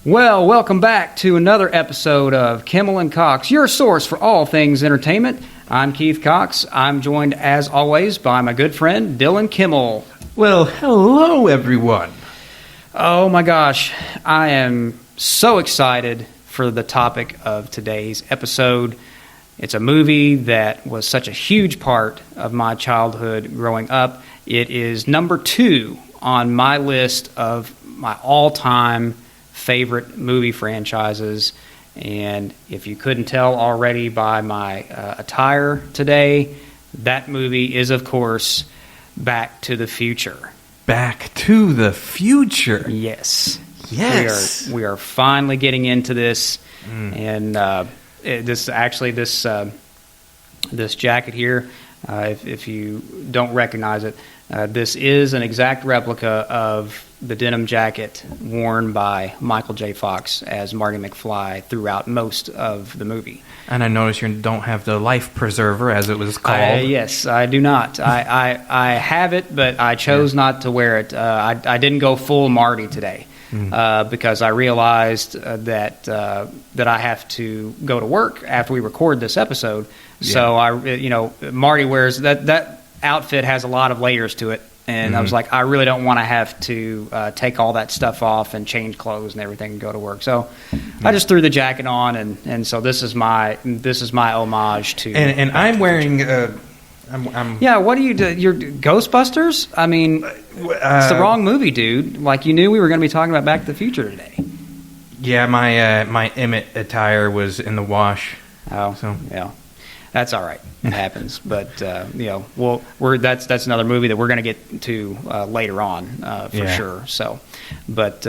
Well, welcome back to another episode of Kimmell and Cox, your source for all things entertainment. I'm Keith Cox. I'm joined, as always, by my good friend, Dylan Kimmell. Well, hello, everyone. Oh, my gosh. I am so excited for the topic of today's episode. It's a movie that was such a huge part of my childhood growing up. It is number 2 on my list of my all-time favorite movie franchises, and if you couldn't tell already by my attire today, that movie is, of course, Back to the Future. Back to the Future. Yes. We are finally getting into this, and this jacket here, if you don't recognize it, this is an exact replica of the denim jacket worn by Michael J. Fox as Marty McFly throughout most of the movie. And I notice you don't have the life preserver, as it was called. Yes, I do not. I have it, but I chose not to wear it. I didn't go full Marty today because I realized that I have to go to work after we record this episode. Yeah. So Marty wears that outfit has a lot of layers to it. And I was like, I really don't want to have to take all that stuff off and change clothes and everything and go to work. So I just threw the jacket on, and so this is my homage to. And I'm wearing. Yeah, what do you do? You're Ghostbusters? I mean, it's the wrong movie, dude. Like, you knew we were going to be talking about Back to the Future today. Yeah, my Emmett attire was in the wash. Oh, so yeah. That's all right. It happens, but that's another movie that we're going to get to later on for sure. So, but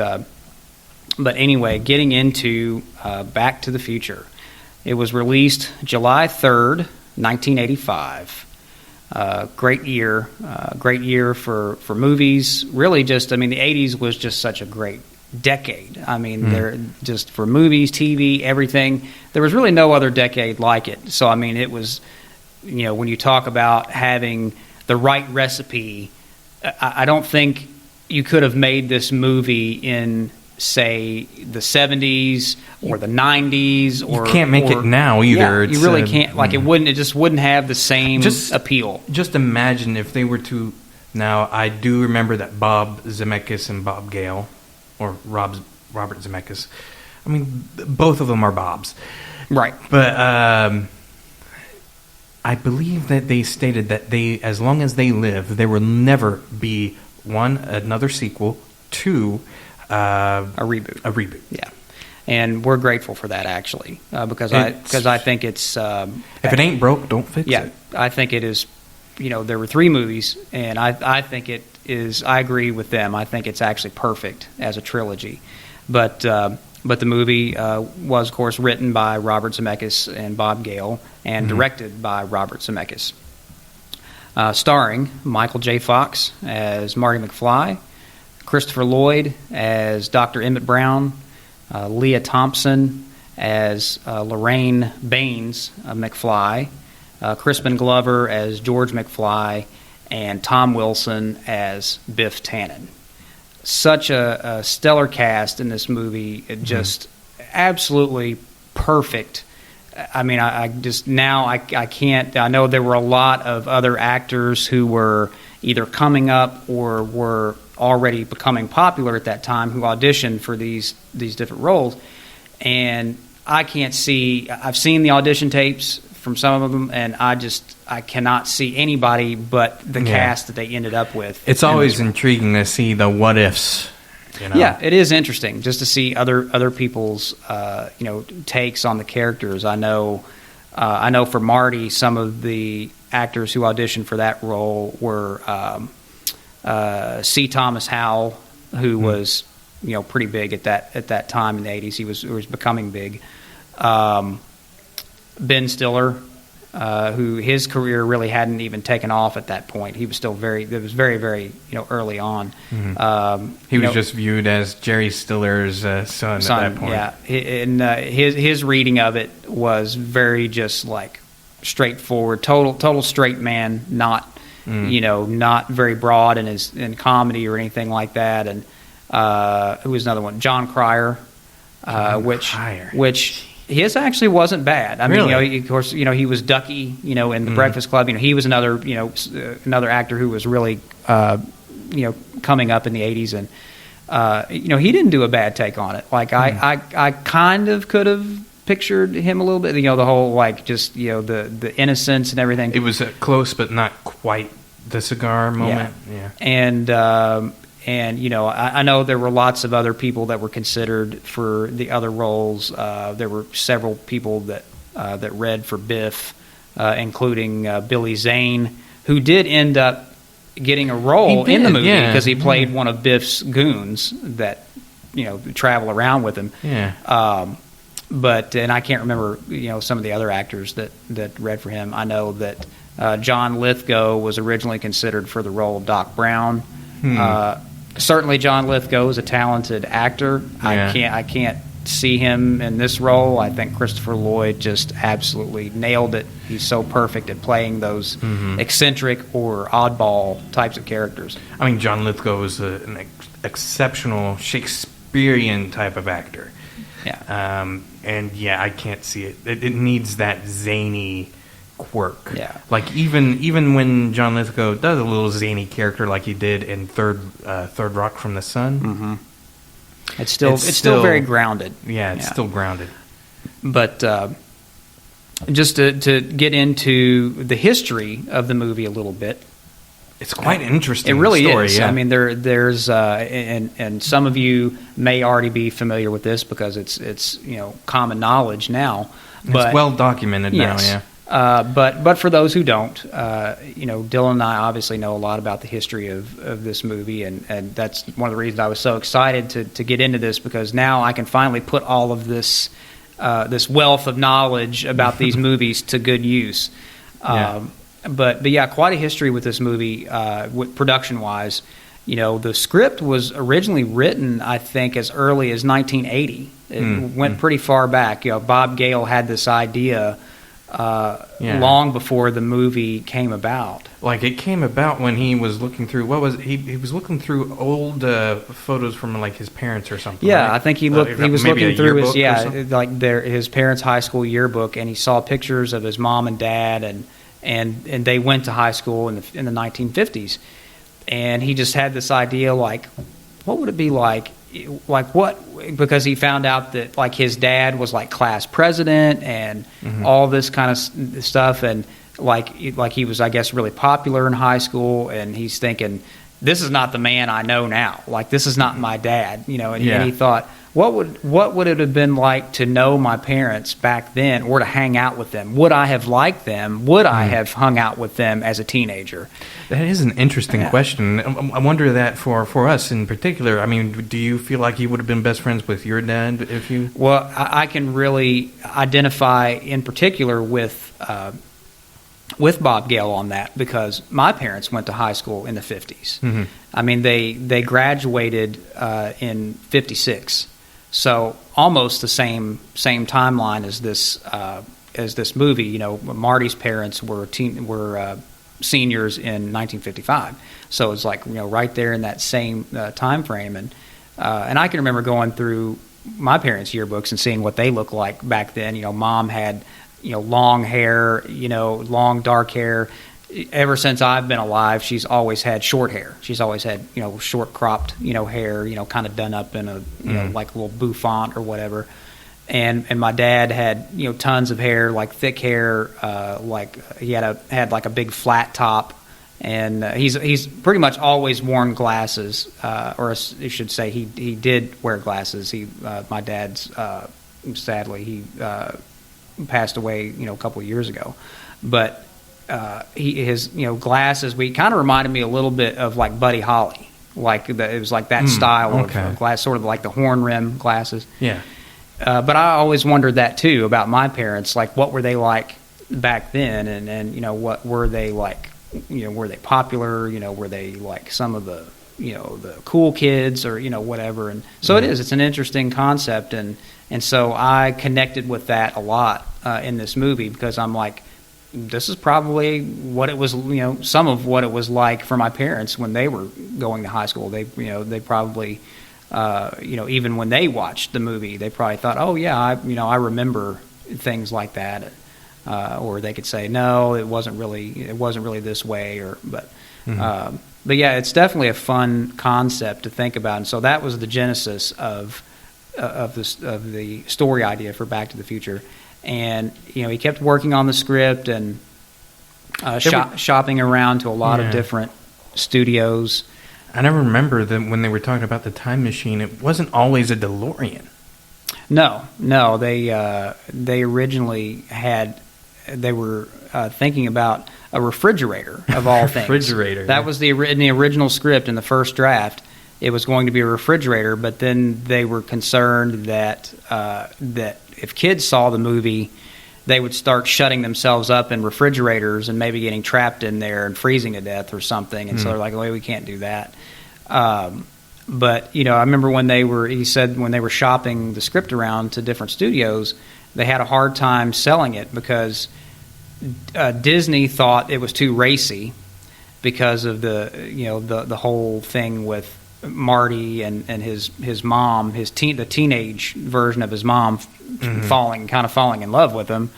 anyway, getting into Back to the Future, it was released July 3rd, 1985. Great year for movies. Really, the 80s was just such a great decade. I mean, they're just for movies, TV, everything. There was really no other decade like it. So, I mean, it was, when you talk about having the right recipe, I don't think you could have made this movie in, say, the 70s or the 90s. Or you can't make it now either. Yeah, you really can't. Like, it just wouldn't have the same appeal. Just imagine if they were to. Now, I do remember that Bob Zemeckis and Bob Gale, or Robert Zemeckis. I mean, both of them are Bobs. Right. But I believe that they stated that as long as they live, there will never be, another sequel, 2, a reboot. A reboot. Yeah. And we're grateful for that, actually, because I think it's... if it ain't broke, don't fix it. Yeah, I think it is... there were 3 movies, and I think it is... I agree with them. I think it's actually perfect as a trilogy. But the movie was, of course, written by Robert Zemeckis and Bob Gale and directed by Robert Zemeckis. Starring Michael J. Fox as Marty McFly, Christopher Lloyd as Dr. Emmett Brown, Leah Thompson as Lorraine Baines McFly, Crispin Glover as George McFly, and Tom Wilson as Biff Tannen. Such a stellar cast in this movie. It just absolutely perfect. I mean, I can't. I know there were a lot of other actors who were either coming up or were already becoming popular at that time who auditioned for these different roles, and I can't see. I've seen the audition tapes from some of them, and I cannot see anybody but the cast that they ended up with. It's always intriguing to see the what ifs. Yeah, it is interesting just to see other people's takes on the characters. I know for Marty, some of the actors who auditioned for that role were C. Thomas Howell, who was pretty big at that time in the 80s. He was becoming big. Ben Stiller, who his career really hadn't even taken off at that point. He was still very, very early on. He was just viewed as Jerry Stiller's son at that point. Yeah, and his reading of it was very just like straightforward, total straight man, not not very broad in comedy or anything like that. And who was another one? John Cryer. which his actually wasn't bad. I mean, Really? of course, he was Ducky, in the Breakfast Club. He was another, another actor who was really, coming up in the '80s, and he didn't do a bad take on it. Like I kind of could have pictured him a little bit. The whole just the innocence and everything. It was close, but not quite the cigar moment. Yeah. And I know there were lots of other people that were considered for the other roles. There were several people that read for Biff, including Billy Zane, who did end up getting a role in the movie because he played one of Biff's goons that travel around with him. Yeah. And I can't remember some of the other actors that read for him. I know that John Lithgow was originally considered for the role of Doc Brown. Certainly, John Lithgow is a talented actor. Yeah. I can't see him in this role. I think Christopher Lloyd just absolutely nailed it. He's so perfect at playing those eccentric or oddball types of characters. I mean, John Lithgow is an exceptional Shakespearean type of actor. Yeah. I can't see it. It needs that zany quirk. Yeah. Like even when John Lithgow does a little zany character like he did in Third Rock from the Sun, it's still very grounded. Yeah, it's still grounded. But just to get into the history of the movie a little bit, it's quite an interesting. It really story, is. Yeah. I mean, there's and some of you may already be familiar with this because it's common knowledge now. But it's well documented now. Yeah. But for those who don't, Dylan and I obviously know a lot about the history of this movie, and that's one of the reasons I was so excited to get into this, because now I can finally put all of this wealth of knowledge about these movies to good use. But yeah, quite a history with this movie, production wise. The script was originally written, I think, as early as 1980. It went pretty far back. Bob Gale had this idea long before the movie came about. Like, it came about when he was looking through he was looking through old photos from like his parents or something. Yeah, right? I think he was looking through his parents' high school yearbook, and he saw pictures of his mom and dad, and they went to high school in the 1950s, and he just had this idea, like, what would it be like what, because he found out that like his dad was like class president and all this kind of stuff, and like he was, I guess, really popular in high school, and he's thinking, this is not the man I know now. Like, this is not my dad, and he thought, what would it have been like to know my parents back then, or to hang out with them? Would I have liked them? Would I have hung out with them as a teenager? That is an interesting question. I wonder that for us in particular. I mean, do you feel like you would have been best friends with your dad if you? Well, I can really identify in particular with Bob Gale on that, because my parents went to high school in the 50s. I mean, they graduated in 56. So almost the same timeline as this movie. Marty's parents were seniors in 1955. So it's like right there in that same time frame, and I can remember going through my parents' yearbooks and seeing what they looked like back then. Mom had long hair, long dark hair. Ever since I've been alive, she's always had short hair. She's always had, short cropped, hair, kind of done up in a, like a little bouffant or whatever. And my dad had, tons of hair, like thick hair, like he had like a big flat top, and he's pretty much always worn glasses, or I should say he did wear glasses. My dad's sadly he passed away, a couple of years ago, but. His glasses, we kind of reminded me a little bit of like Buddy Holly, like it was like that style of glass, sort of like the horn rim glasses. Yeah. But I always wondered that too about my parents, like what were they like back then, and what were they like? Were they popular? Were they like some of the the cool kids, or whatever? And so it's an interesting concept, and so I connected with that a lot in this movie, because I'm like, this is probably what it was, some of what it was like for my parents when they were going to high school. They probably even when they watched the movie, they probably thought, oh yeah, I remember things like that, or they could say, no, it wasn't really this way, but yeah, it's definitely a fun concept to think about, and so that was the genesis of the story idea for Back to the Future. And he kept working on the script and shopping around to a lot of different studios. I never remember them when they were talking about the time machine. It wasn't always a DeLorean. No, they originally were thinking about a refrigerator of all things. Refrigerator. That was in the original script in the first draft. It was going to be a refrigerator, but then they were concerned that if kids saw the movie, they would start shutting themselves up in refrigerators and maybe getting trapped in there and freezing to death or something. And so they're like, "Oh, we can't do that." But I remember he said when they were shopping the script around to different studios, they had a hard time selling it because Disney thought it was too racy because of the whole thing with Marty and his mom, the teenage version of his mom, falling in love with him,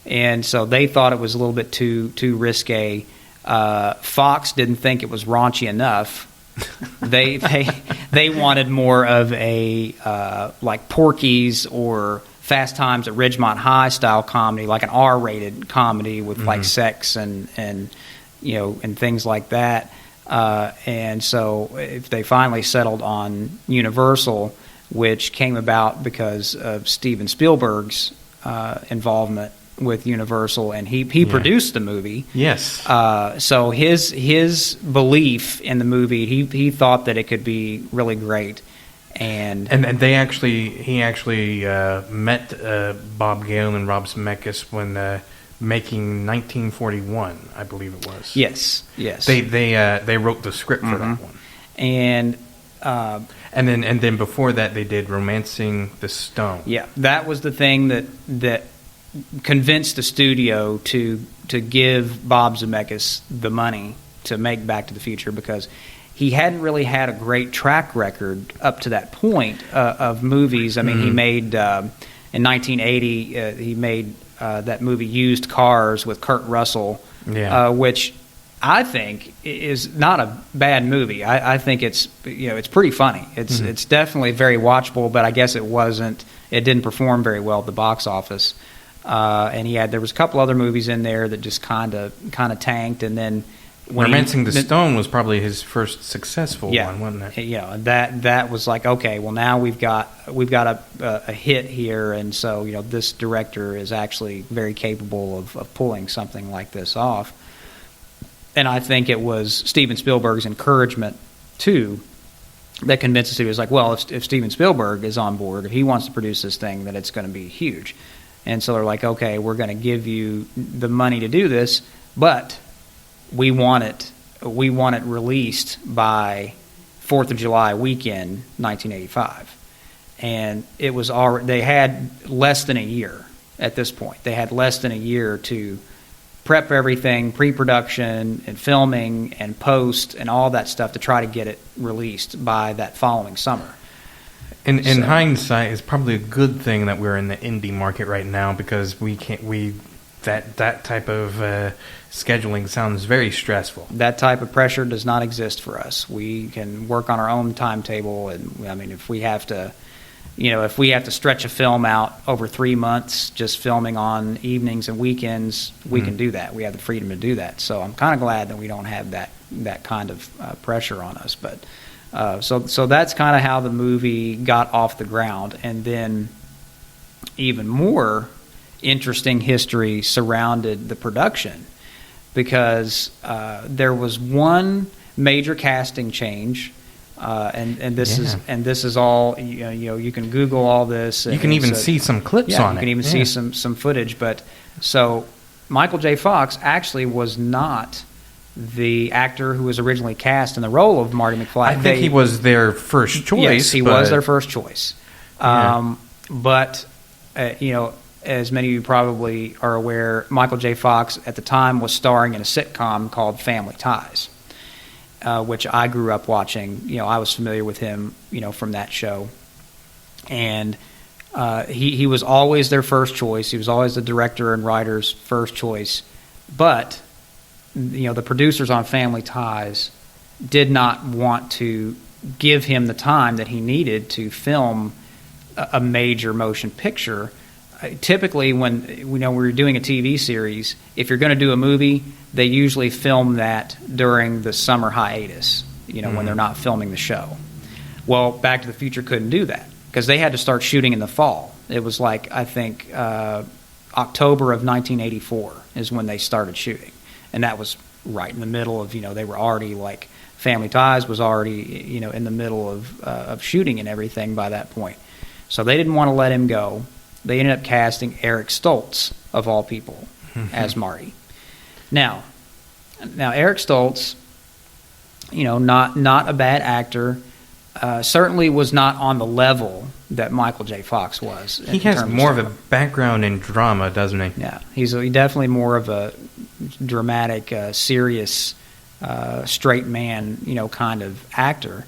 and so they thought it was a little bit too risque. Fox didn't think it was raunchy enough. They wanted more of a like Porky's or Fast Times at Ridgemont High style comedy, like an R-rated comedy with like sex and things like that. And so if they finally settled on Universal, which came about because of Steven Spielberg's involvement with Universal, and he produced the movie. Yes. So his belief in the movie, he thought that it could be really great. And he actually met Bob Gale and Rob Zemeckis when making 1941, I believe it was. Yes. They wrote the script for that one. And then before that they did Romancing the Stone. Yeah, that was the thing that convinced the studio to give Bob Zemeckis the money to make Back to the Future, because he hadn't really had a great track record up to that point of movies. I mean, he made in 1980 he made that movie Used Cars with Kurt Russell, which I think is not a bad movie. I think it's pretty funny. It's definitely very watchable, but I guess it didn't perform very well at the box office. And there was a couple other movies in there that just kind of tanked, and then Romancing the Stone was probably his first successful one, wasn't it? Yeah, that was like, okay, well now we've got a hit here, and so this director is actually very capable of pulling something like this off. And I think it was Steven Spielberg's encouragement too that convinced us. He was like, well, if Steven Spielberg is on board, if he wants to produce this thing, then it's going to be huge. And so they're like, okay, we're going to give you the money to do this, but we want it released by 4th of July weekend, 1985. And it was they had less than a year at this point. They had less than a year to prep everything, pre-production and filming and post and all that stuff to try to get it released by that following summer. In hindsight, it's probably a good thing that we're in the indie market right now, because that type of scheduling sounds very stressful. That type of pressure does not exist for us. We can work on our own timetable, and I mean, if we have to stretch a film out over 3 months, just filming on evenings and weekends, we can do that. We have the freedom to do that. So I'm kind of glad that we don't have that kind of pressure on us. But so that's kind of how the movie got off the ground. And then even more interesting history surrounded the production, because there was one major casting change. And this is all you can Google all this. You can even see some clips on it. You can even see some footage. But so Michael J. Fox actually was not the actor who was originally cast in the role of Marty McFly. I think he was their first choice. Yes, he was their first choice. But as many of you probably are aware, Michael J. Fox at the time was starring in a sitcom called Family Ties. which I grew up watching. I was familiar with him, from that show. And he was always their first choice. He was always the director and writer's first choice. But, the producers on Family Ties did not want to give him the time that he needed to film a major motion picture. Typically, when we're doing a TV series, if you're going to do a movie, they usually film that during the summer hiatus, when they're not filming the show. Well, Back to the Future couldn't do that because they had to start shooting in the fall. It was like, I think, October of 1984 is when they started shooting. And that was right in the middle of, they were already like, Family Ties was already, in the middle of shooting and everything by that point. So they didn't want to let him go. They ended up casting Eric Stoltz, of all people, as Marty. Now Eric Stoltz, not a bad actor, certainly was not on the level that Michael J. Fox was. He has more of a background in drama, doesn't he? Yeah, he's definitely more of a dramatic, serious, straight man, kind of actor.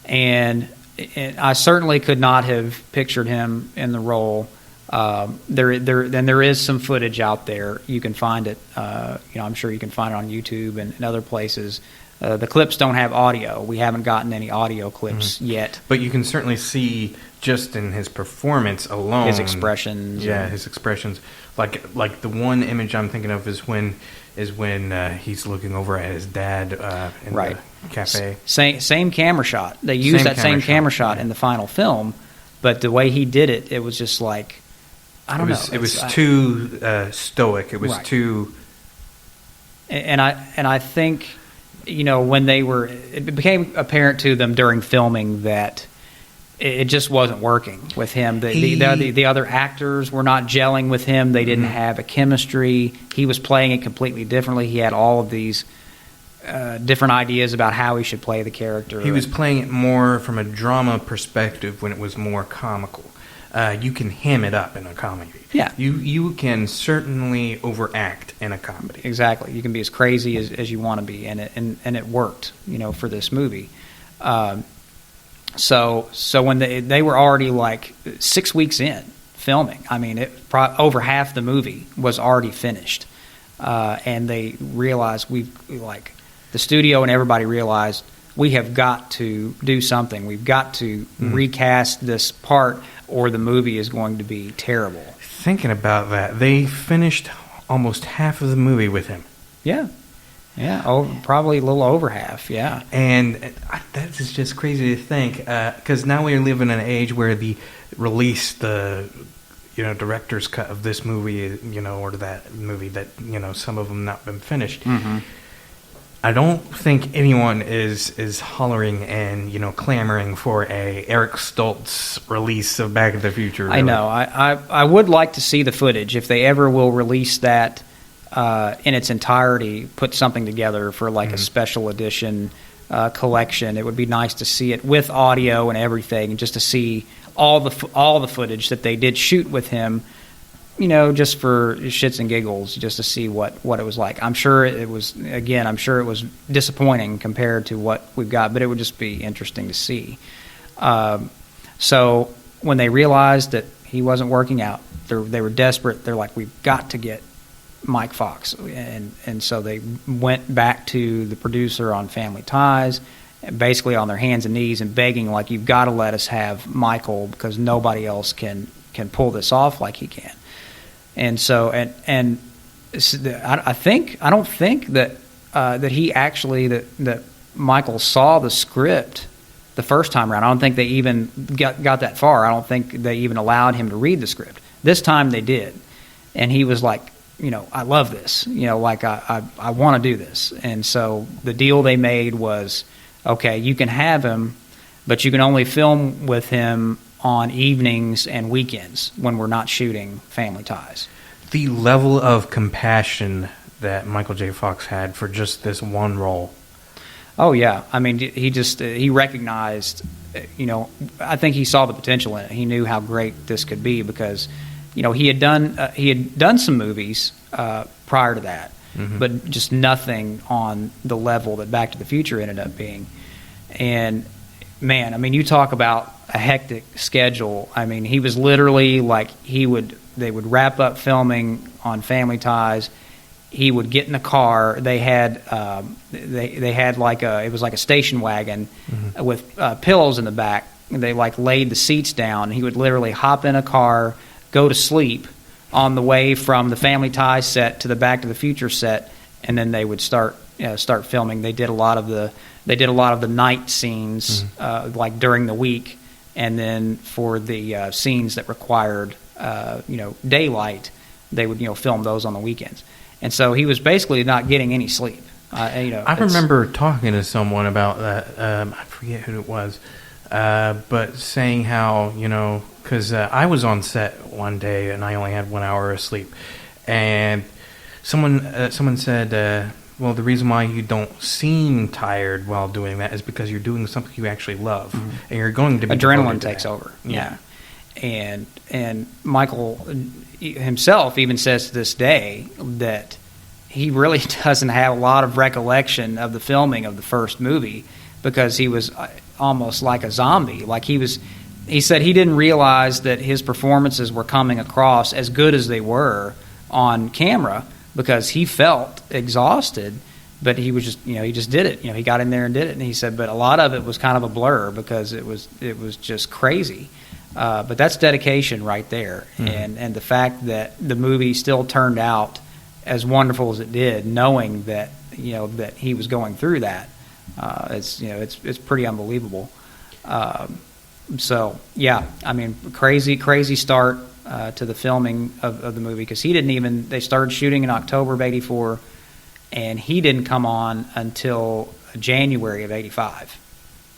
And I certainly could not have pictured him in the role. There is some footage out there. You can find it. I'm sure you can find it on YouTube and other places. The clips don't have audio. We haven't gotten any audio clips yet. But you can certainly see just in his performance alone, his expressions. Yeah, his expressions. Like the one image I'm thinking of is when he's looking over at his dad in the cafe. Same camera shot. They used that same camera shot in the final film, but the way he did it, it was just like, I don't know. It was too stoic. It was too. And I think, when it became apparent to them during filming that it just wasn't working with him. The other actors were not gelling with him. They didn't have a chemistry. He was playing it completely differently. He had all of these different ideas about how he should play the character. He was playing it more from a drama perspective when it was more comical. You can ham it up in a comedy. Yeah. You can certainly overact in a comedy. Exactly. You can be as crazy as you want to be, and it worked, for this movie. So when they were already like 6 weeks in filming, I mean, over half the movie was already finished, and they realized the studio and everybody realized we have got to do something. We've got to recast this part, or the movie is going to be terrible. Thinking about that, they finished almost half of the movie with him. Yeah. Probably a little over half. Yeah. And that is just crazy to think, because now we live in an age where the director's cut of this movie, or that movie that some of them not been finished. Mm-hmm. I don't think anyone is hollering and clamoring for a Eric Stoltz release of Back to the Future. Really. I know. I would like to see the footage if they ever will release that in its entirety. Put something together for a special edition collection. It would be nice to see it with audio and everything, just to see all the footage that they did shoot with him. Just for shits and giggles, just to see what it was like. I'm sure it was disappointing compared to what we've got, but it would just be interesting to see. So when they realized that he wasn't working out, they were desperate. They're like, we've got to get Mike Fox. And so they went back to the producer on Family Ties, basically on their hands and knees and begging, like, you've got to let us have Michael because nobody else can pull this off like he can. And so, I don't think that he actually that Michael saw the script the first time around. I don't think they even got that far. I don't think they even allowed him to read the script. This time they did, and he was like, I love this. I want to do this. And so the deal they made was, okay, you can have him, but you can only film with him on evenings and weekends when we're not shooting Family Ties. The level of compassion that Michael J. Fox had for just this one role. Oh yeah, I mean, he recognized, I think he saw the potential in it. He knew how great this could be because, he had done some movies prior to that, but just nothing on the level that Back to the Future ended up being. And man, I mean, you talk about a hectic schedule. I mean, he was literally like they would wrap up filming on Family Ties. He would get in the car. They had they had it was like a station wagon with pillows in the back. They like laid the seats down. He would literally hop in a car, go to sleep on the way from the Family Ties set to the Back to the Future set, and then they would start filming. They did a lot of the night scenes like during the week, and then for the scenes that required daylight, they would film those on the weekends. And so he was basically not getting any sleep. I remember talking to someone about that. I forget who it was, but saying how, because I was on set one day and I only had 1 hour of sleep, and someone said, well, the reason why you don't seem tired while doing that is because you're doing something you actually love, and you're going to be adrenaline takes over. Yeah. And Michael himself even says to this day that he really doesn't have a lot of recollection of the filming of the first movie, because he was almost like a zombie. Like he said he didn't realize that his performances were coming across as good as they were on camera, because he felt exhausted, but he was just, he just did it. He got in there and did it. And he said, but a lot of it was kind of a blur because it was just crazy. But that's dedication right there. And the fact that the movie still turned out as wonderful as it did, knowing that, that he was going through that, it's pretty unbelievable. So yeah, I mean, crazy start to the filming of the movie, because they started shooting in October of '84, and he didn't come on until January of '85.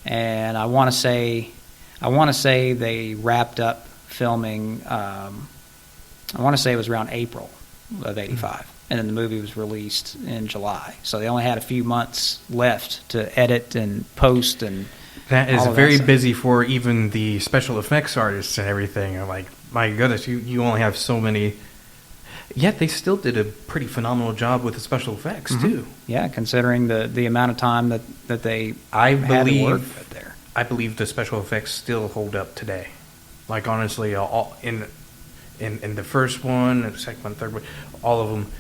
And I want to say they wrapped up filming, I want to say it was around April of '85, and then the movie was released in July. So they only had a few months left to edit and post, and that is very busy for even the special effects artists and everything. I'm like, my goodness, you only have so many. Yet they still did a pretty phenomenal job with the special effects too. Yeah, considering the amount of time that they had to work there. I believe the special effects still hold up today. Like honestly, all in the first one, the second one, third one, all of them.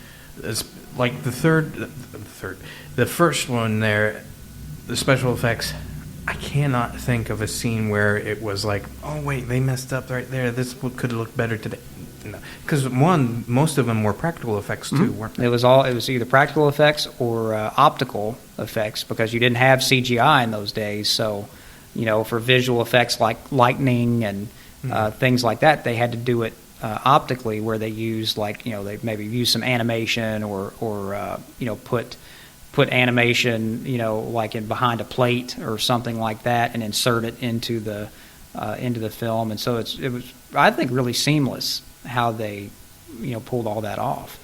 Like the first one there, the special effects. I cannot think of a scene where it was like, oh wait, they messed up right there. This could have looked better today. No, because most of them were practical effects too, weren't they? It was either practical effects or optical effects, because you didn't have CGI in those days. So, for visual effects like lightning and things like that, they had to do it optically, where they used they maybe used some animation or put animation, like in behind a plate or something like that, and insert it into the film. And so it was, I think, really seamless how they, pulled all that off.